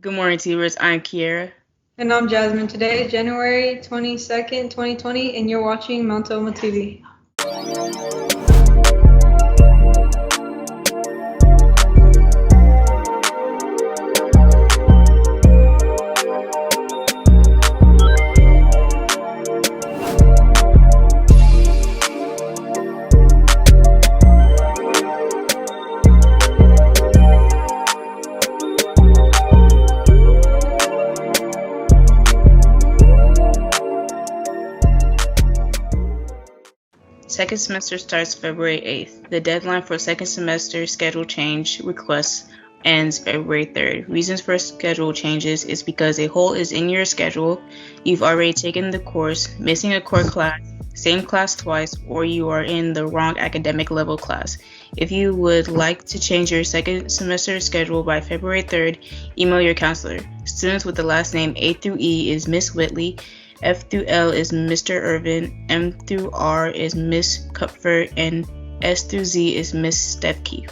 Good morning, T-Birds. I'm Kiera. And I'm Jasmine. Today is January 22nd, 2020, and you're watching Mount Tahoma TV. Second semester starts February 8th. The deadline for second semester schedule change requests ends February 3rd. Reasons for schedule changes is because a hole is in your schedule, you've already taken the course, missing a core class, same class twice, or you are in the wrong academic level class. If you would like to change your second semester schedule by February 3rd, email your counselor. Students with the last name A through E is Miss Whitley, F through L is Mr. Irvin, M through R is Miss Cupford, and S through Z is Miss Stepke.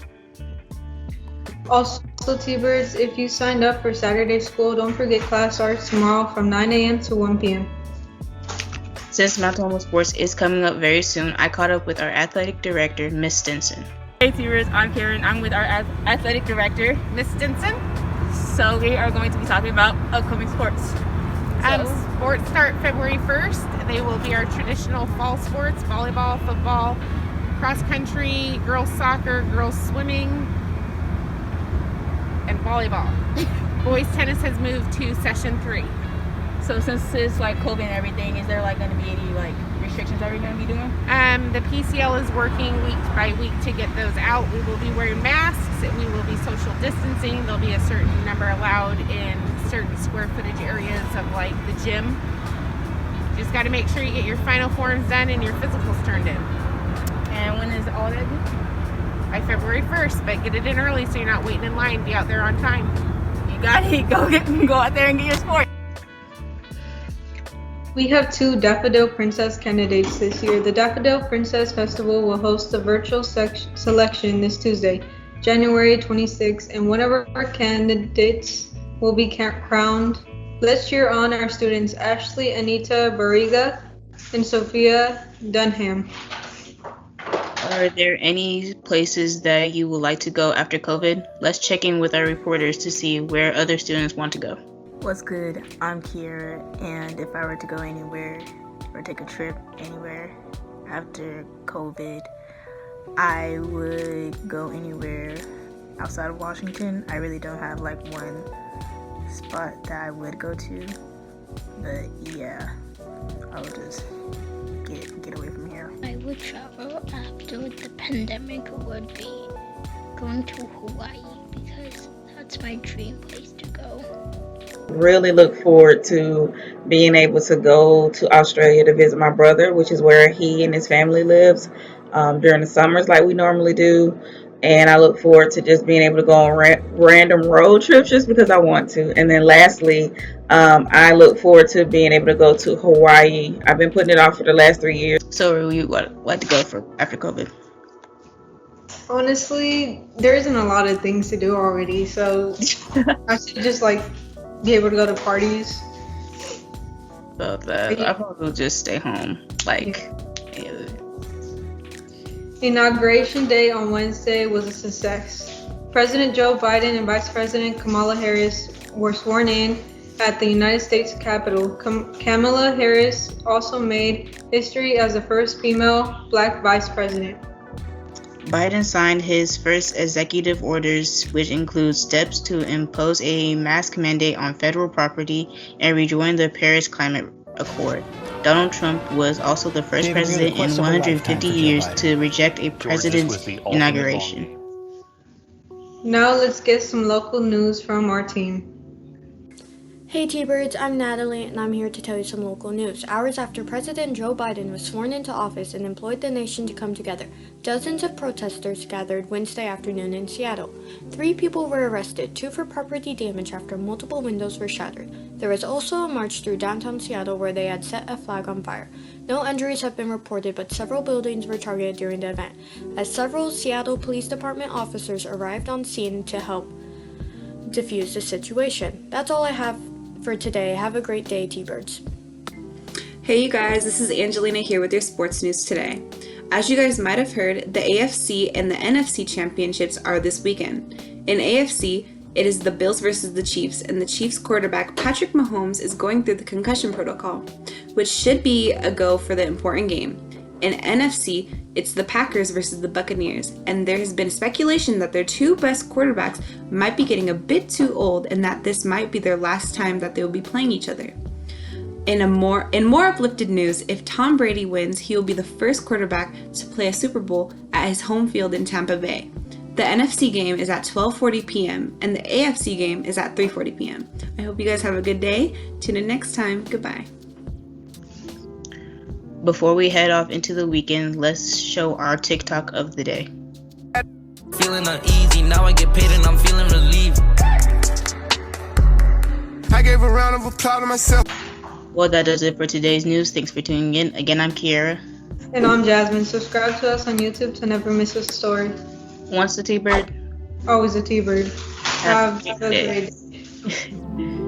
Also, T-Birds, if you signed up for Saturday school, don't forget class starts tomorrow from 9 a.m. to 1 p.m. Since Mount Tahoma Sports is coming up very soon, I caught up with our athletic director, Miss Stinson. Hey T-Birds, I'm Karen. I'm with our athletic director, Miss Stinson. So we are going to be talking about upcoming sports. Sports start February 1st. They will be our traditional fall sports: volleyball, football, cross country, girls soccer, girls swimming, and volleyball. Boys tennis has moved to session 3. So since it's like COVID and everything, is there like going to be any restrictions that we're going to be doing? The PCL is working week by week to get those out. We will be wearing masks. We will be social distancing. There'll be a certain number allowed in certain square footage areas of like the gym. Just got to make sure you get your final forms done and your physicals turned in. And when is all that due? By February 1st, but get it in early so you're not waiting in line. Be out there on time. You got it. Go out there and get your sport. We have 2 Daffodil Princess candidates this year. The Daffodil Princess Festival will host a virtual selection this Tuesday, January 26th, and one of our candidates will be crowned. Let's cheer on our students, Ashley Anita Barriga and Sophia Dunham. Are there any places that you would like to go after COVID? Let's check in with our reporters to see where other students want to go. What's good? I'm Kiera, and if I were to go anywhere or take a trip anywhere after COVID, I would go anywhere outside of Washington. I really don't have like one spot that I would go to, but yeah, I would just get away from here. I would travel after the pandemic would be going to Hawaii because that's my dream place to go. Really look forward to being able to go to Australia to visit my brother, which is where he and his family lives during the summers like we normally do. And I look forward to just being able to go on random road trips just because I want to. And then lastly, I look forward to being able to go to Hawaii. I've been putting it off for the last 3 years. So where you would like to go for after COVID? Honestly, there isn't a lot of things to do already, so I should just be able to go to parties. About that, I probably will just stay home. Inauguration Day on Wednesday was a success. President Joe Biden and Vice President Kamala Harris were sworn in at the United States Capitol. Kamala Harris also made history as the first female Black vice president. Biden signed his first executive orders, which include steps to impose a mask mandate on federal property and rejoin the Paris Climate Accord. Donald Trump was also the first president in 150 years to reject a president's inauguration. Now let's get some local news from our team. Hey T-Birds, I'm Natalie and I'm here to tell you some local news. Hours after President Joe Biden was sworn into office and implored the nation to come together, dozens of protesters gathered Wednesday afternoon in Seattle. 3 people were arrested, 2 for property damage after multiple windows were shattered. There was also a march through downtown Seattle where they had set a flag on fire. No injuries have been reported, but several buildings were targeted during the event, as several Seattle Police Department officers arrived on scene to help. defuse the situation. That's all I have for today. Have a great day, T-Birds. Hey you guys, this is Angelina here with your sports news today. As you guys might have heard, the AFC and the NFC championships are this weekend. In AFC, it is the Bills versus the Chiefs, and the Chiefs quarterback Patrick Mahomes is going through the concussion protocol, which should be a go for the important game. In NFC, it's the Packers versus the Buccaneers, and there has been speculation that their two best quarterbacks might be getting a bit too old and that this might be their last time that they will be playing each other. In more uplifted news, if Tom Brady wins, he will be the first quarterback to play a Super Bowl at his home field in Tampa Bay. The NFC game is at 12:40 p.m. and the AFC game is at 3:40 p.m. I hope you guys have a good day. Tune in next time. Goodbye. Before we head off into the weekend, let's show our TikTok of the day. Feeling uneasy, now I get paid and I'm feeling relieved. I gave a round of applause to myself. Well, that does it for today's news. Thanks for tuning in. Again, I'm Kiara. And I'm Jasmine. Subscribe to us on YouTube to never miss a story. Once a T-Bird. Always a T-Bird. Have a Have a great great day.